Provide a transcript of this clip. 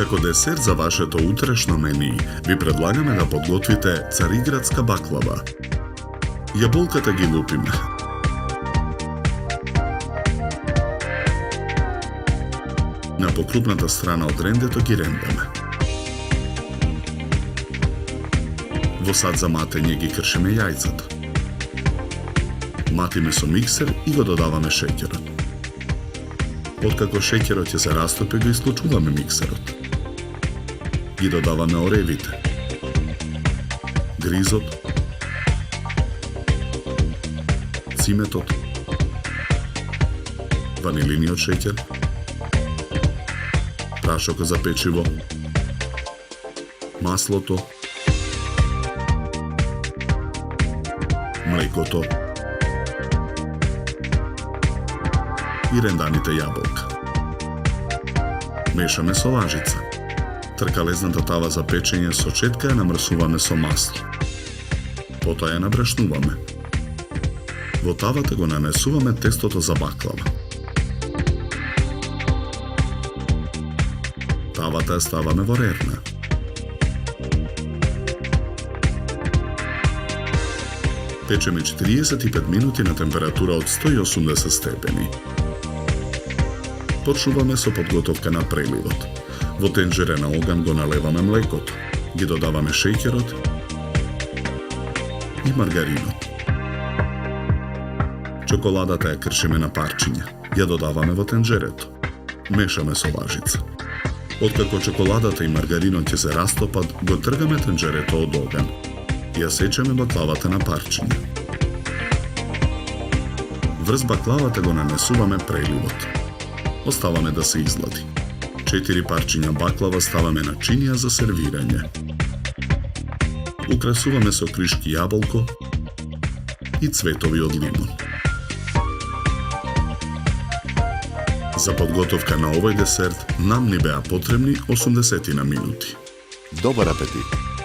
Како десерт за вашето утрешно мени, ви предлагаме да подготвите цариградска баклава. Јаболката ги лупиме. На покрупната страна од рендето ги рендаме. Во сад за матење ги кршиме јајцата. Матиме со миксер и го додаваме шеќерот. Откако шеќерот ќе се растопи, го исклучуваме миксерот. Ги додаваме оревите, гризот, циметот, ванилиниот шеќер, прашокот за печиво, маслото, млекото и ренданите јаболка. Мешаме со лажица. Тркалезната тава за печење со четка ја намрсуваме со масло. Потоа ја набрашнуваме. Во тавата го нанесуваме тестото за баклава. Тавата ја ставаме во рерна. Печеме 45 минути на температура од 180 степени. Почнуваме со подготовка на преливот. Во тенџере на оган го налеваме млекото, ги додаваме шеќерот и маргаринот. Чоколадата ја кршиме на парчиња, ја додаваме во тенџерето. Мешаме со лажица. Откако чоколадата и маргаринот ќе се растопат, го тргаме тенџерето од оган. Ја сечеме баклавата на парчиња. Врз баклавата го нанесуваме преливот. Оставаме да се излади. 4 парчиња баклава ставаме на чинија за сервирање. Украсуваме со кришки јаболко и цветови од лимон. За подготовка на овој десерт нам ни беа потребни 80 минути. Добар апетит!